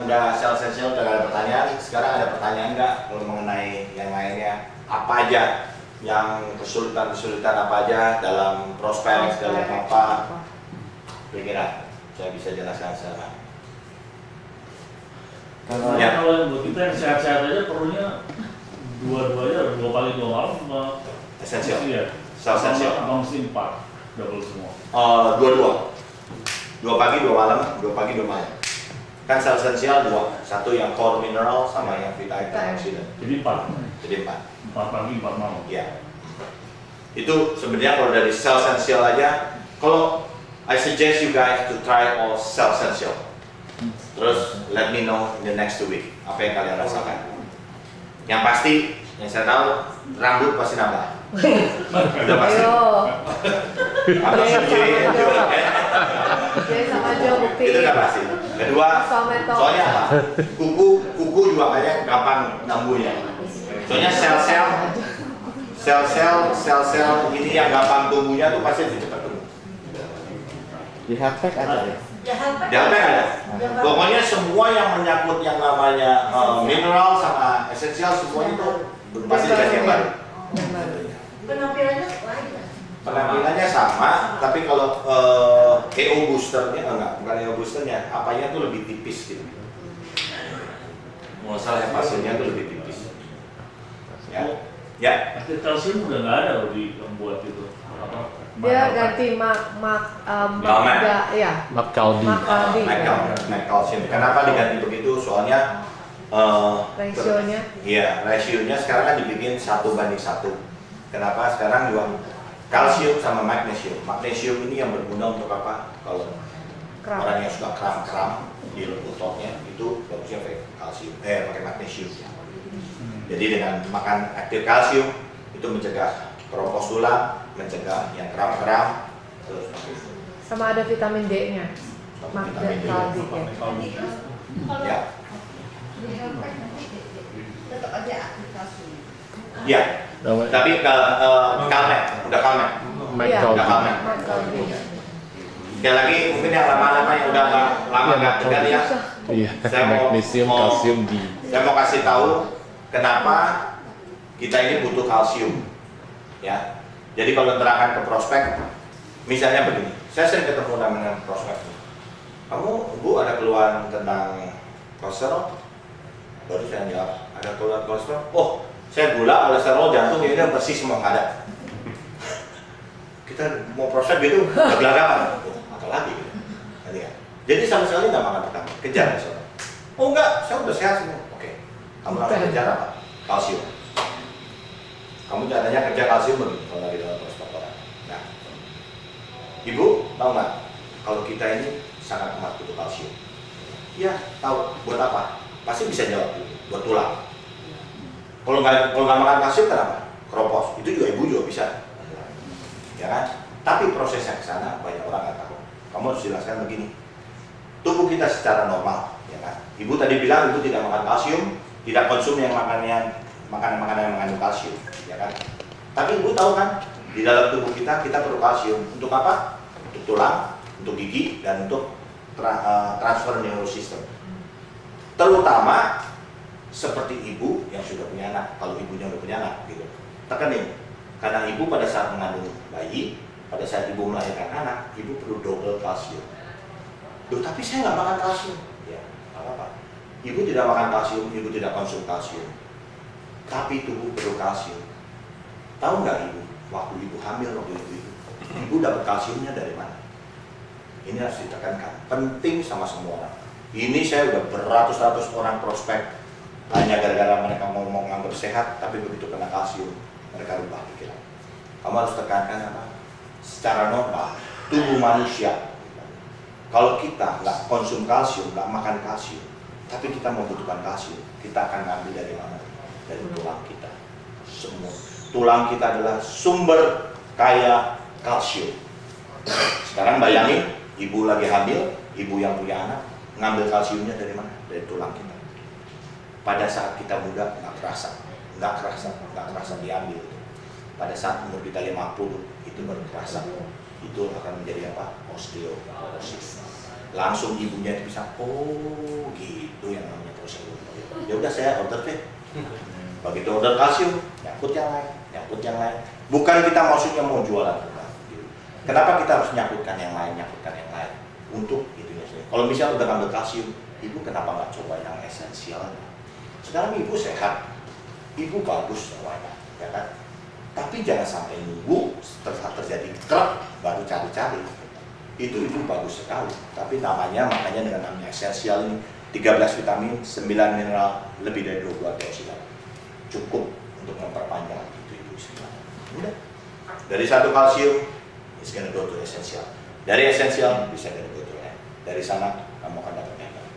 Udah sel essential, udah ada pertanyaan. Sekarang ada pertanyaan nggak kalau mengenai yang lainnya? Apa aja yang kesulitan apa aja dalam prospek, dalam apa? Kira-kira saya bisa jelaskan sekarang. Kalau yang buat kita yang sehat-sehat aja perlunya dua-duanya 2 kali 2 malam Essential. Iya. Sel essential. Atau mesti 4 double semua. Dua-dua. 2 pagi 2 malam, 2 pagi 2 malam. Kan sel essential 2, satu yang core mineral sama yang vitamin antioksidan. Jadi 4. Jadi 4. 4 pagi 4 malam. Ya. Itu sebenarnya kalau dari sel essential aja, kalau I suggest you guys to try all cell essential. Terus let me know in the next 2 weeks apa yang kalian rasakan. Yang pasti, yang saya tahu rambut pasti nambah. Udah pasti. Apa sih Jadi sama Jo bukti. itu udah pasti. Kedua, soalnya apa? Kuku juga kayaknya gampang nambuhnya. Soalnya sel-sel ini yang gampang tumbuhnya tuh pasti lebih cepat tumbuh. Di Healthpack ada ya? Jangan ada. Pokoknya semua yang menyangkut yang namanya mineral sama esensial semuanya itu pasti dikasih yang baru. Penampilannya lain. Penampilannya sama, tapi kalau EO boosternya bukan EO boosternya, apanya tuh lebih tipis gitu. Masalah hasilnya tuh lebih tipis. Ya. Aktif kalsium udah nggak ada loh di yang buat itu. Apa? Dia ganti Makaldi. Calcium. Kenapa diganti begitu? Soalnya Rasionya. Iya, rasionya sekarang kan dibikin 1:1. Kenapa? Sekarang juga kalsium sama magnesium. Magnesium ini yang berguna untuk apa? Kalau orang yang suka kram-kram di ototnya itu bagusnya pakai kalsium, pakai magnesium. Jadi dengan makan aktif kalsium itu mencegah keropos tulang, mencegah yang kram-kram, terus Sama ada vitamin D-nya. vitamin D. Kaldi Ya. Tetap aja aktif kalsium. Ya. Tapi kalmet, udah kalmet. Makaldi. Udah kalmet. Sekali lagi mungkin yang lama-lama yang udah lama nggak dengar ya. Iya. Saya mau- Magnesium, mau- kalsium, D. Saya mau kasih tahu kenapa kita ini butuh kalsium. Ya. Jadi kalau terangkan ke prospek, misalnya begini, saya sering ketemu dengan prospek. Kamu, Bu, ada keluhan tentang kolesterol? Baru saya jawab, ada keluhan kolesterol? Oh, saya gula, kolesterol, jantung, ini bersih semua nggak ada. Kita mau prospek gitu, nggak gelagapan. Oh, apa lagi? Gitu. Nanti kan. Jadi sama sekali nggak makan pertama, kejar misalnya. Oh enggak, saya udah sehat semua. Oke, kamu harus kejar apa? Kalsium. Kamu caranya kerja kalsium begini kalau lagi dalam prospek orang. Nah, Ibu tahu nggak kalau kita ini sangat amat butuh kalsium? Iya, tahu. Buat apa? Pasti bisa jawab dulu. Buat tulang. Kalau nggak makan kalsium kenapa? Keropos. Itu juga ibu juga bisa. Ya kan? Tapi prosesnya ke sana banyak orang nggak tahu. Kamu harus jelaskan begini. Tubuh kita secara normal, ya kan? Ibu tadi bilang ibu tidak makan kalsium, tidak konsum yang makanan-makanan yang mengandung kalsium, ya kan? Tapi ibu tahu kan, di dalam tubuh kita perlu kalsium untuk apa? Untuk tulang, untuk gigi, dan untuk transfer neurosystem. Terutama seperti ibu yang sudah punya anak, kalau ibunya udah punya anak, gitu. Tekenin, karena ibu pada saat mengandung bayi, pada saat ibu melahirkan anak, ibu perlu double kalsium. Duh, tapi saya nggak makan kalsium. Ya, nggak apa-apa. Ibu tidak makan kalsium, ibu tidak konsum kalsium. Tapi tubuh perlu kalsium. Tahu nggak ibu, waktu ibu hamil, waktu ibu dapat kalsiumnya dari mana? Ini harus ditekankan, penting sama semua orang. Ini saya udah beratus-ratus orang prospek, hanya gara-gara mereka ngomong nganggap sehat, tapi begitu kena kalsium, mereka rubah pikiran. Kamu harus tekankan apa? Secara normal, tubuh manusia, kalau kita nggak konsum kalsium, nggak makan kalsium, tapi kita membutuhkan kalsium, kita akan ngambil dari mana? Dari tulang kita. Semua tulang kita adalah sumber kaya kalsium. Sekarang bayangin, ibu lagi hamil, ibu yang punya anak, ngambil kalsiumnya dari mana? Dari tulang kita. Pada saat kita muda nggak kerasa diambil. Pada saat umur kita 50 itu baru kerasa. Itu akan menjadi apa? Osteoporosis. Langsung ibunya itu bisa, oh gitu yang Ya udah saya order deh. Begitu order kalsium, nyangkut yang lain, nyangkut yang lain. Bukan kita maksudnya mau jualan, bukan. Kenapa kita harus nyangkutkan yang lain, nyangkutkan yang lain? Untuk itunya sendiri. Kalau misalnya udah ngambil kalsium, ibu kenapa nggak coba yang esensialnya? Sekarang ibu sehat, ibu bagus semuanya, ya kan? Tapi jangan sampai nunggu setelah terjadi krek baru cari-cari. Itu bagus sekali. Tapi namanya makanya dengan namanya esensial ini 13 vitamin, 9 mineral, lebih dari 22 antioksidan. Cukup untuk memperpanjang itu sebenarnya. Udah. Dari satu kalsium, it's gonna go to esensial. Dari esensial bisa gonna go to N. Dari sana kamu akan dapat yang lain.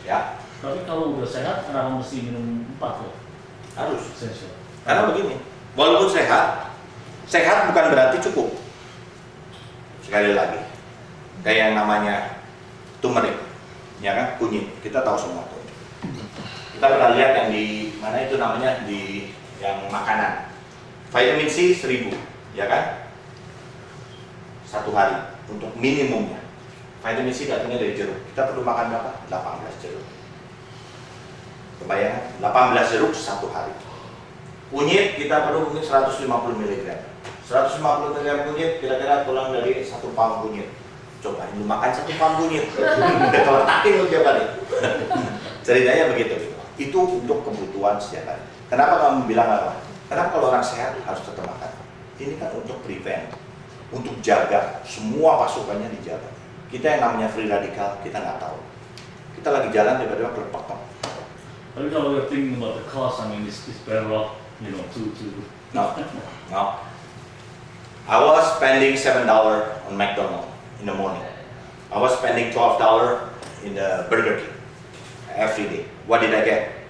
Ya. Tapi kalau udah sehat, kenapa mesti minum 4 loh? Harus. Essential. Karena begini, walaupun sehat, sehat bukan berarti cukup. Sekali lagi, kayak yang namanya turmeric, ya kan, kunyit. Kita tahu semua kunyit. Kita pernah lihat yang di mana itu namanya di yang makanan. Vitamin C 1000, ya kan? Satu hari untuk minimumnya. Vitamin C datangnya dari jeruk. Kita perlu makan berapa? 18 jeruk. Kebayang? 18 jeruk satu hari. Kunyit kita perlu mungkin 150 mg. 150 mg kunyit kira-kira kurang dari 1 pound kunyit. Coba lu makan 1 pound kunyit. Udah keletakin lu tiap hari. Ceritanya begitu. Itu untuk kebutuhan setiap hari. Kenapa kamu bilang apa? Kenapa kalau orang sehat harus tetap makan? Ini kan untuk prevent, untuk jaga semua pasukannya dijaga. Kita yang namanya free radical kita nggak tahu. Kita lagi jalan tiba-tiba kelepek. Tapi kalau you're thinking about the cost, I mean, it's better off, you know, to No. I was spending $7 on McDonald's in the morning. I was spending $12 in the Burger King every day. What did I get?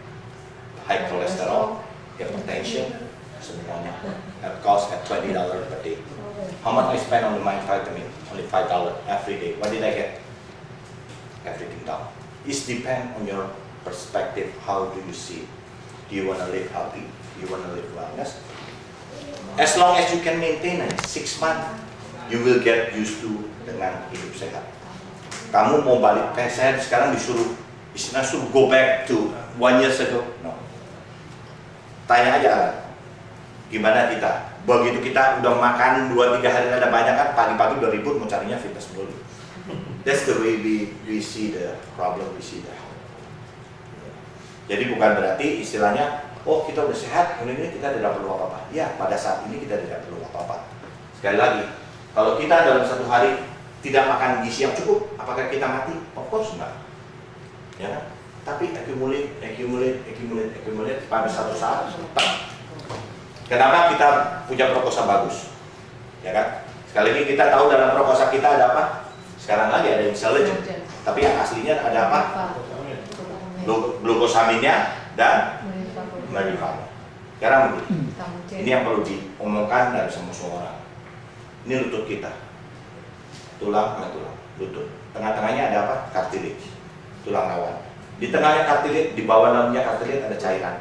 High cholesterol, hypertension, semuanya. That cost at $20 per day. How much I spend on the mind vitamin? Only $5 every day. What did I get? Everything down. It depends on your perspective. How do you see? Do you want to live healthy? Do you want to live wellness? As long as you can maintain it 6 months, you will get used to dengan hidup sehat. Kamu mau balik kayak saya sekarang disuruh go back to 1 year ago? No. Tanya aja, gimana kita? Begitu kita udah makan 2-3 hari ada banyak kan, pagi-pagi udah ribut mau carinya fitness dulu. That's the way we see the problem, we see the health. Jadi bukan berarti istilahnya, oh kita udah sehat, ini kita tidak perlu apa-apa. Ya, pada saat ini kita tidak perlu apa-apa. Sekali lagi, kalau kita dalam satu hari tidak makan gizi yang cukup, apakah kita mati? Of course enggak. Ya kan? Tapi accumulate pada satu saat. Kenapa kita punya proposa bagus? Ya kan? Sekali lagi kita tahu dalam proposa kita ada apa? Sekarang lagi ada intelligent. Tapi yang aslinya ada apa? Glukosaminnya dan marifan. Sekarang begini. Ini yang perlu diomongkan dari semua orang. Ini lutut kita. Tulang, lutut. Tengah-tengahnya ada apa? Cartilage. Tulang rawan. Di tengahnya cartilage, di bawah dalamnya cartilage ada cairan.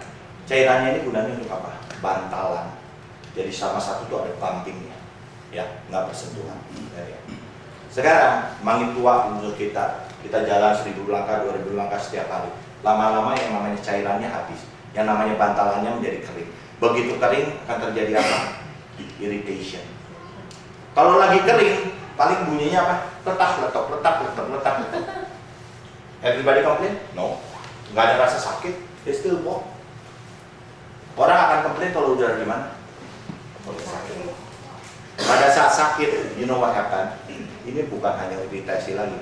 Cairannya ini gunanya untuk apa? Bantalan. Jadi sama satu itu ada bumpingnya, ya, nggak bersentuhan. Sekarang makin tua umur kita jalan 1000 langkah, 2000 langkah setiap hari. Lama-lama yang namanya cairannya habis, yang namanya bantalannya menjadi kering. Begitu kering akan terjadi apa? Irritation. Kalau lagi kering, paling bunyinya apa? Letak. Everybody complain? No. Nggak ada rasa sakit, they still walk. Orang akan komplain kalau udah gimana? Udah sakit. Pada saat sakit, you know what happen? Ini bukan hanya iritasi lagi.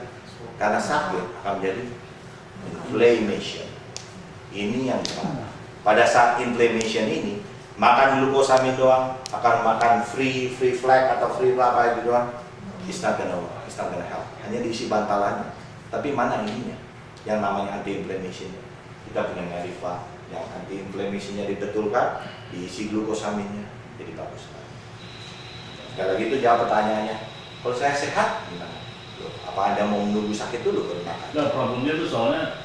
Karena sakit akan menjadi inflammation. Ini yang parah. Pada saat inflammation ini, makan glukosamin doang, akan makan free flag atau free apa itu doang, it's not gonna help. Hanya diisi bantalannya. Tapi mana ininya? Yang namanya anti-inflammation. Kita punya Meriva yang anti-inflammation-nya dibetulkan, diisi glukosaminnya, jadi bagus. Sekali lagi itu jawab pertanyaannya. Kalau saya sehat, gimana? Apa Anda mau menunggu sakit dulu baru makan? Nah, problemnya itu soalnya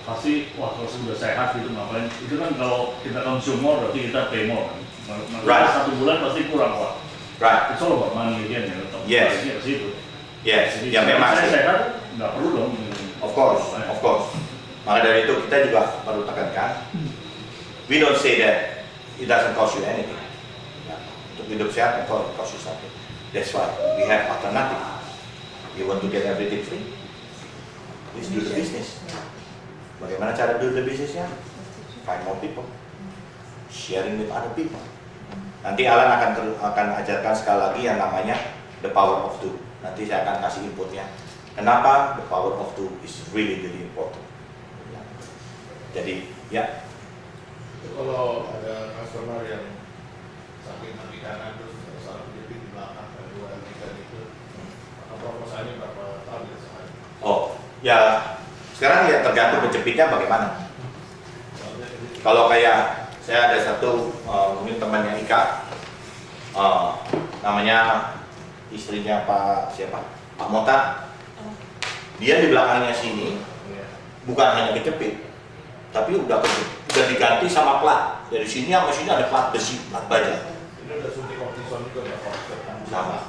pasti, wah kalau sudah sehat gitu ngapain? Itu kan kalau kita consume more berarti kita pay more kan? Right. 1 bulan pasti kurang pak. Right. It's all about money again ya. Yes. Ke situ. Yes. Jadi Ya memang saya sih. sehat nggak perlu dong. Of course. Maka dari itu kita juga perlu tekankan, we don't say that it doesn't cost you anything. Ya, untuk hidup sehat itu cost you something. That's why we have alternative. You want to get everything free? Let's do the business. Bagaimana cara do the businessnya? Find more people, sharing with other people. Nanti Alan akan ajarkan sekali lagi yang namanya the power of two. Nanti saya akan kasih inputnya. Kenapa the power of two is really important. Ya. Jadi ya. Kalau ada customer yang saking kaki kanan terus salah kejepit di belakang ada dua ikan itu, proposalnya berapa tahun ya sekali? Oh ya, sekarang ya tergantung kejepitnya bagaimana. Kalau kayak saya ada satu mungkin temannya Ika, namanya istrinya Pak siapa? Pak Mota. Dia di belakangnya sini bukan hanya kejepit, tapi udah diganti sama plat. Dari sini sama sini ada plat besi, plat baja. Ini udah suntik kortison juga nggak kok? Sama.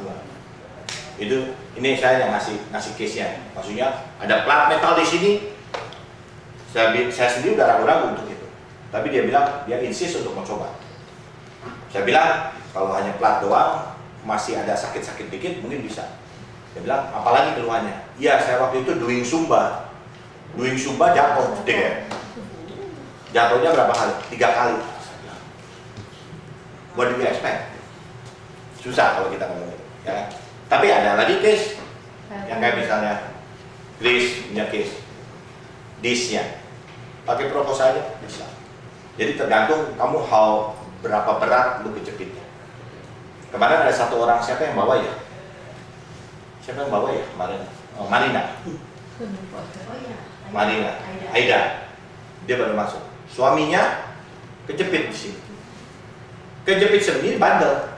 Itu ini saya yang ngasih case-nya. Maksudnya ada plat metal di sini. Saya sendiri udah ragu-ragu untuk itu. Tapi dia bilang dia insist untuk mencoba. Saya bilang kalau hanya plat doang masih ada sakit-sakit dikit mungkin bisa. Dia bilang apalagi keluhannya. Iya, saya waktu itu doing Zumba jatuh gede ya. Jatuhnya berapa kali? 3 kali. What do you expect? Susah kalau kita ngomong itu, ya. Tapi ada lagi case yang kayak misalnya Chris punya case disknya pakai proposal aja bisa. Jadi tergantung kamu berapa berat lu kejepitnya. Kemarin ada satu orang siapa yang bawa ya? Siapa yang bawa ya kemarin? Oh, Marina. Marina, Aida. Dia baru masuk. Suaminya kejepit di sini. Kejepit sendiri bandel.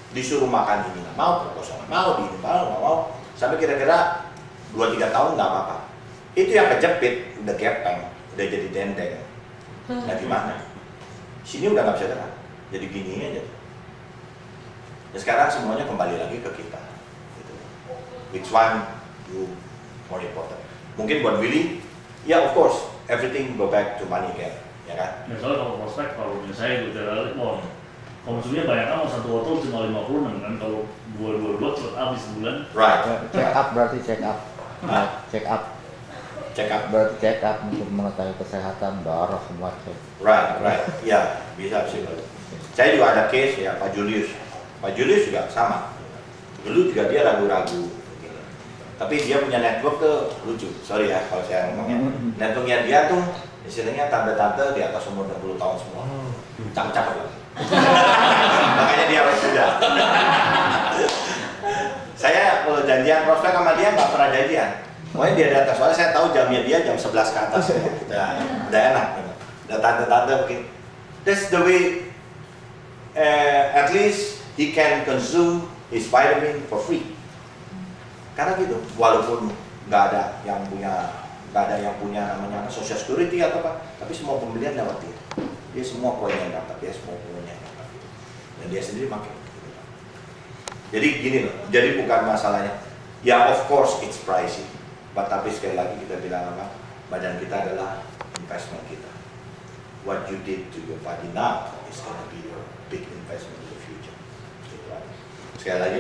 Disuruh makan ini nggak mau, proposal nggak mau, di ini nggak mau. Sampai kira-kira 2-3 tahun nggak apa-apa. Itu yang kejepit udah gepeng, udah jadi dendeng. Nah gimana? Sini udah nggak bisa gerak. Jadi gini aja. Dan sekarang semuanya kembali lagi ke kita. Gitu. Which one you more important? Mungkin buat Willy, ya of course, everything go back to money again, ya kan? Ya soalnya kalau prospek, kalau misalnya saya itu tidak mau konsumsinya banyak kan, satu botol cuma 50 kan, kalau 2 cepet habis sebulan. Right. Check up berarti check up. Hah? Check up Check up. berarti check up untuk mengetahui kesehatan darah semua cek. Right. Ya, bisa sih. Saya juga ada case ya Pak Julius. Pak Julius juga sama. Dulu juga dia ragu-ragu. Tapi dia punya network tuh lucu. Sorry ya kalau saya ngomongnya. Networknya dia tuh istilahnya tante-tante di atas umur 60 tahun semua. Cakep-cakep lah. Makanya dia harus muda. Saya kalau janjian prospek sama dia nggak pernah janjian. Pokoknya dia datang, soalnya saya tahu jamnya dia jam 11 ke atas. Udah enak. Udah tante-tante mungkin. That's the way at least he can consume his vitamin for free. Karena gitu, walaupun nggak ada yang punya namanya social security atau apa, tapi semua pembelian lewat dia. Dia semua poinnya dapat, dia semua poinnya dapat. Dan dia sendiri makin. Jadi gini loh, jadi bukan masalahnya. Ya of course it's pricey, tapi sekali lagi kita bilang apa? Badan kita adalah investment kita. What you did to your body now is gonna be your big investment in the future. Sekali lagi.